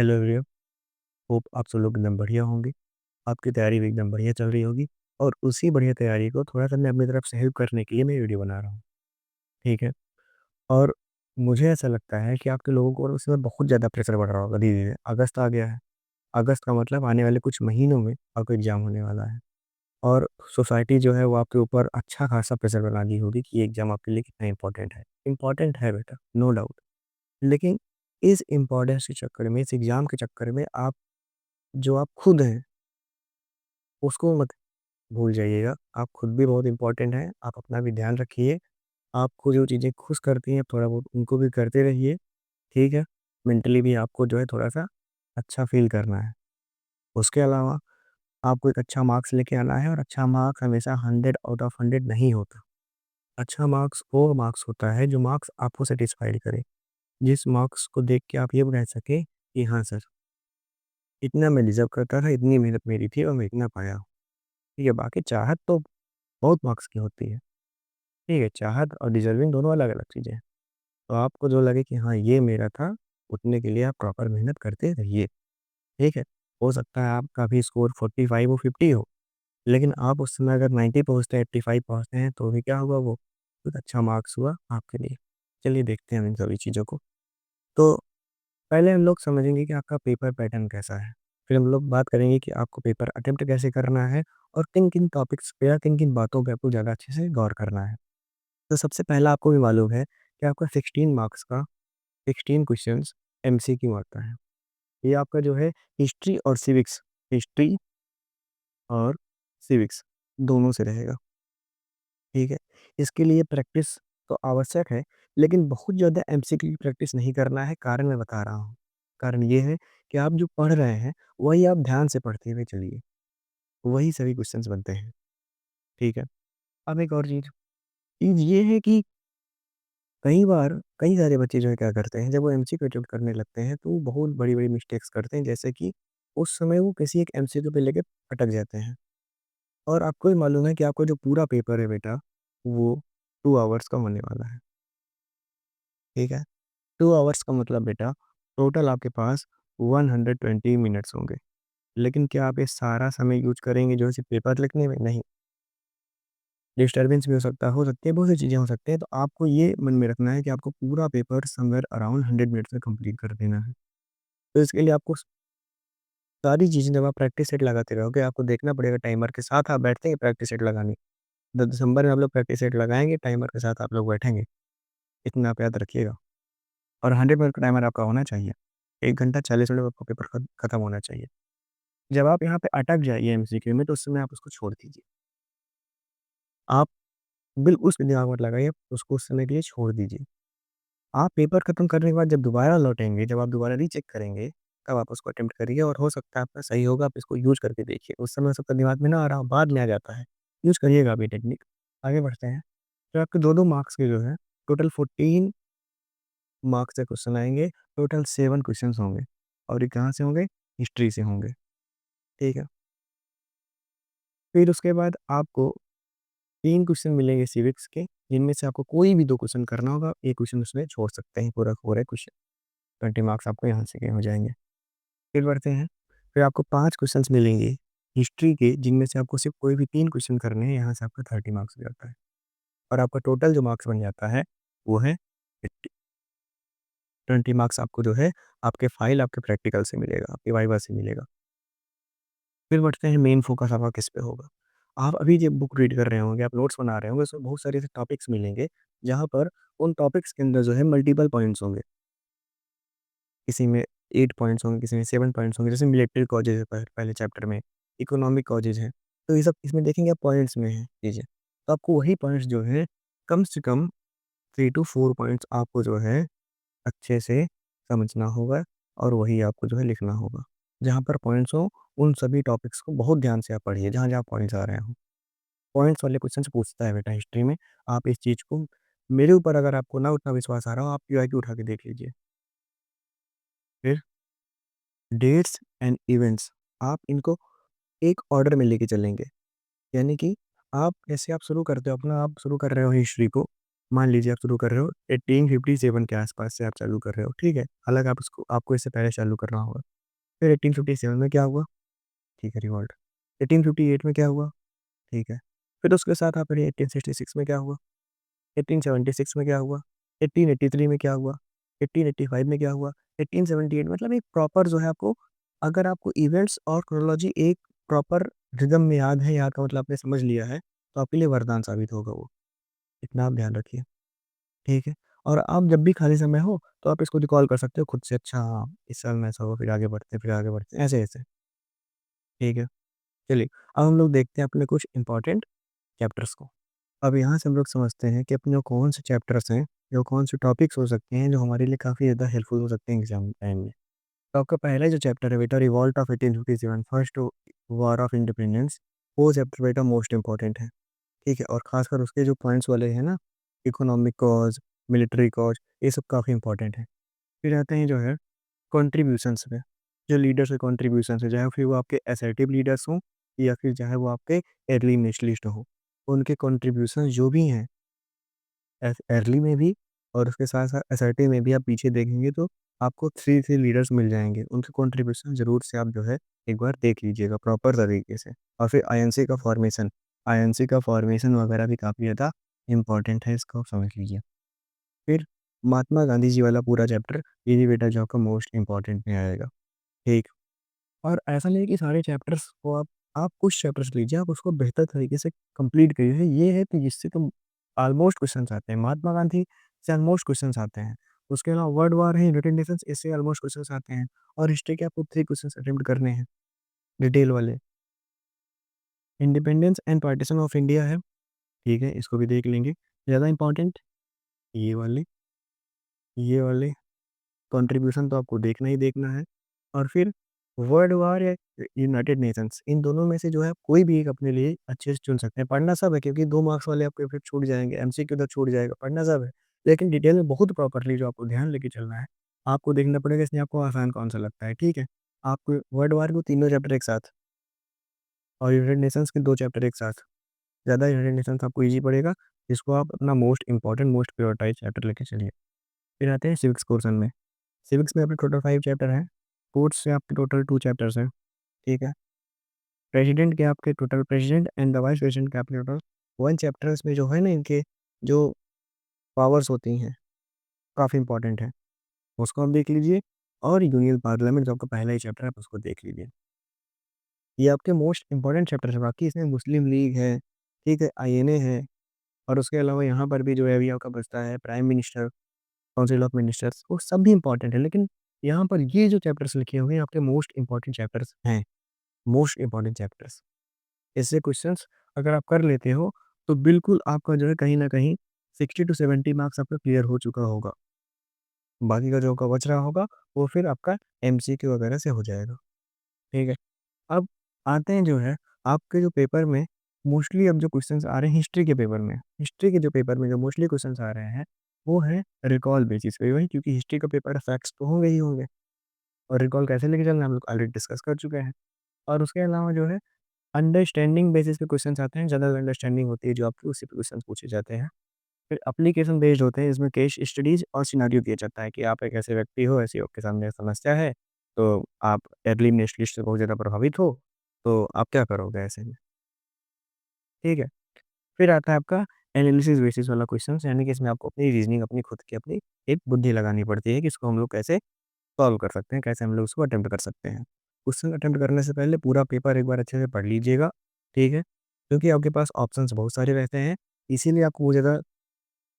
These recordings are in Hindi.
हेलो एवरीवन, होप आप सब लोग एकदम बढ़िया होंगे। आपकी तैयारी भी एकदम बढ़िया चल रही होगी और उसी बढ़िया तैयारी को थोड़ा-सा मैं अपनी तरफ से हेल्प करने के लिए मैं वीडियो बना रहा हूँ, ठीक है? और मुझे ऐसा लगता है कि आपके लोगों को उसमें बहुत ज़्यादा प्रेशर बढ़ रहा होगा धीरे-धीरे। अगस्त आ गया है, अगस्त का मतलब आने वाले कुछ महीनों में आपका एग्ज़ाम होने वाला है और सोसाइटी जो है वो आपके ऊपर अच्छा खासा प्रेशर बना दी होगी कि ये एग्ज़ाम आपके लिए कितना इम्पोर्टेंट है। इम्पोर्टेंट है बेटा, नो डाउट। लेकिन इस इम्पोर्टेंस के चक्कर में, इस एग्ज़ाम के चक्कर में आप खुद हैं, उसको मत भूल जाइएगा। आप खुद भी बहुत इम्पोर्टेंट हैं, आप अपना भी ध्यान रखिए। आपको जो चीज़ें खुश करती हैं, थोड़ा बहुत उनको भी करते रहिए, ठीक है? मेंटली भी आपको जो है थोड़ा-सा अच्छा फ़ील करना है। उसके अलावा आपको एक अच्छा मार्क्स लेके आना है और अच्छा मार्क्स हमेशा 100 आउट ऑफ 100 नहीं होता। अच्छा मार्क्स वो मार्क्स होता है, जो मार्क्स आपको सैटिस्फाइड करे। जिस मार्क्स को देख के आप ये कह सकें कि हाँ सर, इतना मैं डिज़र्व करता था, इतनी मेहनत मेरी थी और मैं इतना पाया हूँ। ठीक है, बाकी चाहत तो बहुत मार्क्स की होती है। ठीक है, चाहत और डिज़र्विंग दोनों अलग-अलग चीज़ें हैं। तो आपको जो लगे कि हाँ, ये मेरा था, उतने के लिए आप प्रॉपर मेहनत करते रहिए, ठीक है? हो सकता है आपका भी स्कोर 45 हो, 50 हो, लेकिन आप उस समय अगर 90 पहुँचते हैं, 85 पहुँचते हैं, तो भी क्या हुआ वो? एक अच्छा मार्क्स हुआ आपके लिए। चलिए देखते हैं हम इन सभी चीज़ों को। तो पहले हम लोग समझेंगे कि आपका पेपर पैटर्न कैसा है। फिर हम लोग बात करेंगे कि आपको पेपर अटेम्प्ट कैसे करना है और किन-किन टॉपिक्स पे या किन-किन बातों पे आपको ज़्यादा अच्छे से गौर करना है। तो सबसे पहला आपको भी मालूम है कि आपका 16 मार्क्स का 16 क्वेश्चंस एमसीक्यू आता है। ये आपका जो है हिस्ट्री और सिविक्स दोनों से रहेगा, ठीक है? इसके लिए प्रैक्टिस तो आवश्यक है, लेकिन बहुत ज़्यादा एमसीक्यू की प्रैक्टिस नहीं करना है, कारण मैं बता रहा हूँ। कारण ये है कि आप जो पढ़ रहे हैं, वही आप ध्यान से पढ़ते हुए चलिए, वही सभी क्वेश्चंस बनते हैं, ठीक है? अब एक और चीज़ ये है कि कई बार कई सारे बच्चे जो है क्या करते हैं, जब वो एमसीक्यू अटेम्प्ट करने लगते हैं, तो वो बहुत बड़ी-बड़ी मिस्टेक्स करते हैं, जैसे कि उस समय वो किसी एक एमसीक्यू पे लेके अटक जाते हैं। और आपको भी मालूम है कि आपका जो पूरा पेपर है बेटा, वो 2 आवर्स का होने वाला है, ठीक है? 2 आवर्स का मतलब बेटा टोटल आपके पास 120 मिनट्स होंगे। लेकिन क्या आप ये सारा समय यूज़ करेंगे जो है सिर्फ़ पेपर लिखने में? नहीं, डिस्टर्बेंस भी हो सकती है, बहुत सी चीज़ें हो सकती हैं। तो आपको ये मन में रखना है कि आपको पूरा पेपर समव्हेयर अराउंड 100 मिनट्स में कंप्लीट कर देना है। तो इसके लिए आपको सारी चीज़ें जब आप प्रैक्टिस सेट लगाते रहोगे, आपको देखना पड़ेगा टाइमर के साथ आप बैठते हैं प्रैक्टिस सेट लगाने। दिसंबर में आप लोग प्रैक्टिस सेट लगाएँगे, टाइमर के साथ आप लोग बैठेंगे। इतना आप याद रखिएगा और 100 मिनट का टाइमर आपका होना चाहिए। 1 घंटा 40 मिनट में आपका पेपर खत्म होना चाहिए। जब आप यहाँ पे अटक जाइए एमसीक्यू में तो उस समय आप उसको छोड़ दीजिए। आप उस पे दिमाग मत लगाइए, उसको उस समय के लिए छोड़ दीजिए। आप पेपर खत्म करने के बाद जब दोबारा लौटेंगे, जब आप दोबारा रीचेक करेंगे, तब आप उसको अटेम्प्ट करिए और हो सकता है आपका सही होगा, आप इसको यूज़ करके देखिए। उस समय हो सकता है दिमाग में ना आ रहा हो, बाद में आ जाता है। यूज़ करिएगा आप ये टेक्निक। आगे बढ़ते हैं, तो आपके 2-2 मार्क्स के जो है टोटल 14 मार्क्स के क्वेश्चन आएँगे, टोटल 7 क्वेश्चन्स होंगे और ये कहाँ से होंगे? हिस्ट्री से होंगे, ठीक है? फिर उसके बाद आपको 3 क्वेश्चन मिलेंगे सिविक्स के, जिनमें से आपको कोई भी 2 क्वेश्चन करना होगा, 1 क्वेश्चन उसमें छोड़ सकते हैं, पूरा का पूरा क्वेश्चन। 20 मार्क्स आपको यहाँ से के हो जाएँगे। फिर बढ़ते हैं, फिर आपको 5 क्वेश्चन्स मिलेंगे हिस्ट्री के, जिनमें से आपको सिर्फ़ कोई भी 3 क्वेश्चन करने हैं, यहाँ से आपका 30 मार्क्स हो जाता है और आपका टोटल जो मार्क्स बन जाता है, वो है 80। 20 मार्क्स आपको जो है, आपके फाइल आपके प्रैक्टिकल से मिलेगा, आपके वाइवा से मिलेगा। फिर बढ़ते हैं मेन फ़ोकस आपका किस पे होगा। आप अभी जब बुक रीड कर रहे होंगे, आप नोट्स बना रहे होंगे, उसमें बहुत सारे ऐसे टॉपिक्स मिलेंगे, जहाँ पर उन टॉपिक्स के अंदर जो है मल्टीपल पॉइंट्स होंगे। किसी में 8 पॉइंट्स होंगे, किसी में 7 पॉइंट्स होंगे, जैसे मिलिट्री कॉजेज़ है पहले चैप्टर में, इकोनॉमिक कॉजेज़ हैं। तो ये सब इसमें देखेंगे आप पॉइंट्स में हैं चीज़ें। तो आपको वही पॉइंट्स जो हैं, कम से कम 3 टू 4 पॉइंट्स आपको जो है अच्छे से समझना होगा और वही आपको जो है लिखना होगा। जहाँ पर पॉइंट्स हों, उन सभी टॉपिक्स को बहुत ध्यान से आप पढ़िए, जहाँ-जहाँ पॉइंट्स आ रहे हों। पॉइंट्स वाले क्वेश्चन्स पूछता है बेटा हिस्ट्री में, आप इस चीज़ को मेरे ऊपर अगर आपको ना उतना विश्वास आ रहा हो, आप पीवाईक्यू उठा के देख लीजिए। फिर डेट्स एंड इवेंट्स, आप इनको एक ऑर्डर में लेके चलेंगे। यानी कि आप शुरू करते हो आप शुरू कर रहे हो हिस्ट्री को, मान लीजिए आप शुरू कर रहे हो 1857 के आस-पास से आप चालू कर रहे हो, ठीक है? हालाँकि आपको इससे पहले चालू करना होगा। फिर 1857 में क्या हुआ? ठीक है, रिवॉल्ट। 1858 में क्या हुआ? ठीक है। फिर उसके साथ आप फिर 1866 में क्या हुआ? 1876 में क्या हुआ? 1883 में क्या हुआ? 1885 में क्या हुआ? 1878 मतलब एक प्रॉपर जो है आपको, अगर आपको इवेंट्स और क्रोनोलॉजी एक प्रॉपर रिदम में याद है, याद का मतलब आपने समझ लिया है, तो आपके लिए वरदान साबित होगा वो। इतना आप ध्यान रखिए, ठीक है? और आप जब भी खाली समय हो, तो आप इसको रिकॉल कर सकते हो खुद से, अच्छा हाँ, इस साल में ऐसा हुआ, फिर आगे बढ़ते हैं, ऐसे-ऐसे, ठीक है? चलिए, अब हम लोग देखते हैं अपने कुछ इम्पोर्टेंट चैप्टर्स को। अब यहाँ से हम लोग समझते हैं कि अपने कौन से चैप्टर्स हैं, या कौन से टॉपिक्स हो सकते हैं जो हमारे लिए काफ़ी ज़्यादा हेल्पफुल हो सकते हैं एग्जाम टाइम में। तो आपका पहला जो चैप्टर है बेटा, revolt of 1857 first war of independence, वो चैप्टर बेटा मोस्ट इंपॉर्टेंट है, ठीक है? और खासकर उसके जो पॉइंट्स वाले हैं ना, इकोनॉमिक कॉज, मिलिट्री कॉज, ये सब काफ़ी इंपॉर्टेंट है। फिर आते हैं जो है कॉन्ट्रीब्यूशंस पे, जो लीडर्स के कॉन्ट्रीब्यूशंस है, चाहे फिर वो आपके असर्टिव लीडर्स हों, या फिर चाहे वो आपके अर्ली नेशनलिस्ट हों, उनके कॉन्ट्रीब्यूशंस जो भी हैं अर्ली में भी, और उसके साथ-साथ एसआरटी में भी आप पीछे देखेंगे तो आपको 3 लीडर्स मिल जाएँगे। उनके कंट्रीब्यूशन ज़रूर से आप जो है एक बार देख लीजिएगा प्रॉपर तरीके से। और फिर आईएनसी का फॉर्मेशन वगैरह भी काफ़ी ज़्यादा इम्पोर्टेंट है, इसको आप समझ लीजिए। फिर महात्मा गांधी जी वाला पूरा चैप्टर, ये भी बेटा जो आपका मोस्ट इम्पोर्टेंट में आएगा, ठीक। और ऐसा नहीं है कि सारे चैप्टर्स को आप कुछ चैप्टर्स लीजिए, आप उसको बेहतर तरीके से कंप्लीट करिए। ये है कि जिससे तुम ऑलमोस्ट क्वेश्चन्स आते हैं। महात्मा गांधी से ऑलमोस्ट क्वेश्चन्स आते हैं। उसके अलावा वर्ल्ड वॉर है, यूनाइटेड नेशंस, इससे ऑलमोस्ट क्वेश्चन्स आते हैं। और हिस्ट्री के आपको 3 क्वेश्चन्स अटेम्प्ट करने हैं, डिटेल वाले। Independence and partition of India है, ठीक है? इसको भी देख लेंगे। ज़्यादा इंपॉर्टेंट ये वाले, ये वाले कंट्रीब्यूशन तो आपको देखना ही देखना है। और फिर वर्ल्ड वॉर या यूनाइटेड नेशंस, इन दोनों में से जो है कोई भी एक अपने लिए अच्छे से चुन सकते हैं। पढ़ना सब है, क्योंकि 2 मार्क्स वाले आपके फिर छूट जाएँगे, एमसीक्यू तो छूट जाएगा, पढ़ना सब है। लेकिन डिटेल में बहुत प्रॉपर्ली जो आपको ध्यान लेके चलना है, आपको देखना पड़ेगा इसमें आपको आसान कौन-सा लगता है, ठीक है? आपको वर्ल्ड वॉर को तीनों चैप्टर एक साथ, और यूनाइटेड नेशंस के 2 चैप्टर एक साथ। ज़्यादा यूनाइटेड नेशंस आपको ईज़ी पड़ेगा, इसको आप अपना most important, most prioritize chapter लेके चलिए। फिर आते हैं सिविक्स पोर्शन में। सिविक्स में आपके टोटल 5 चैप्टर हैं। स्पोर्ट्स से आपके टोटल 2 चैप्टर्स हैं, ठीक है? President and the vice president के आपके टोटल 1 चैप्टर्स में जो है ना, इनके जो पावर्स होती हैं, काफ़ी इंपॉर्टेंट है। उसको आप देख लीजिए। और यूनियन पार्लियामेंट जो आपका पहला ही चैप्टर है, आप उसको देख लीजिए। ये आपके मोस्ट इम्पोर्टेंट चैप्टर है, बाकी इसमें मुस्लिम लीग है, ठीक है? आईएनए है, और उसके अलावा यहाँ पर भी जो है अभी आपका बचता है prime minister, council of ministers, वो सब भी इम्पोर्टेंट है। लेकिन यहाँ पर ये जो चैप्टर्स लिखे हुए हैं, आपके मोस्ट इम्पोर्टेंट चैप्टर्स हैं, मोस्ट इम्पोर्टेंट चैप्टर्स। इससे क्वेश्चंस अगर आप कर लेते हो, तो बिल्कुल आपका जो है कहीं न कहीं 60 टू 70 मार्क्स आपका क्लियर हो चुका होगा। बाकी का जो आपका बच रहा होगा, वो फिर आपका एमसीक्यू वगैरह से हो जाएगा, ठीक है? अब आते हैं जो है आपके जो पेपर में मोस्टली अब जो क्वेश्चंस आ रहे हैं हिस्ट्री के पेपर में, हिस्ट्री के जो पेपर में जो मोस्टली क्वेश्चंस आ रहे हैं, वो है रिकॉल बेसिस पे, वही, क्योंकि हिस्ट्री का पेपर फैक्ट्स तो होंगे ही होंगे, और रिकॉल कैसे लेके चलना है हम लोग ऑलरेडी डिस्कस कर चुके हैं। और उसके अलावा जो है अंडरस्टैंडिंग बेसिस पे क्वेश्चन्स आते हैं, जनरल अंडरस्टैंडिंग होती है जो आपकी, उसी पे क्वेश्चंस पूछे जाते हैं। फिर एप्लीकेशन बेस्ड होते हैं, इसमें केस स्टडीज़ और सिनेरियो दिया जाता है कि आप एक ऐसे व्यक्ति हो, ऐसी आपके सामने एक समस्या है, तो आप अर्ली नेशनलिस्ट से बहुत ज़्यादा प्रभावित हो, तो आप क्या करोगे ऐसे में, ठीक है? फिर आता है आपका एनालिसिस बेसिस वाला क्वेश्चंस, यानी कि इसमें आपको अपनी रीज़निंग, अपनी खुद की अपनी एक बुद्धि लगानी पड़ती है कि इसको हम लोग कैसे सॉल्व कर सकते हैं, कैसे हम लोग उसको अटेम्प्ट कर सकते हैं। क्वेश्चन अटेम्प्ट करने से पहले पूरा पेपर एक बार अच्छे से पढ़ लीजिएगा, ठीक है? क्योंकि आपके पास ऑप्शंस बहुत सारे रहते हैं, इसीलिए आपको वो ज़्यादा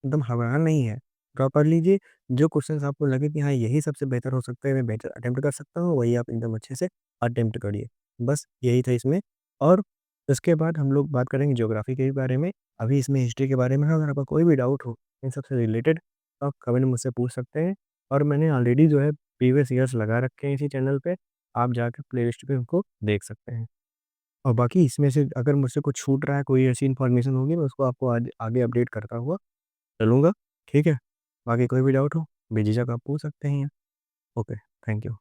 एकदम घबराना नहीं है। प्रॉपर लीजिए, जो क्वेश्चंस आपको लगे कि हाँ, यही सबसे बेहतर हो सकता है, मैं बेहतर अटेम्प्ट कर सकता हूँ, वही आप एकदम अच्छे से अटेम्प्ट करिए। बस यही था इसमें। और उसके बाद हम लोग बात करेंगे ज्योग्राफी के बारे में। अभी इसमें हिस्ट्री के बारे में है, अगर आपका कोई भी डाउट हो इन सब से रिलेटेड, तो आप कमेंट मुझसे पूछ सकते हैं। और मैंने ऑलरेडी जो है प्रीवियस ईयर्स लगा रखे हैं इसी चैनल पे, आप जाके प्लेलिस्ट पे उनको देख सकते हैं। और बाकी इसमें से अगर मुझसे कुछ छूट रहा है, कोई ऐसी इन्फॉर्मेशन होगी, मैं उसको आपको आगे आगे अपडेट करता हुआ चलूँगा, ठीक है? बाकी कोई भी डाउट हो, बेझिझक आप पूछ सकते हैं। Okay, thank you.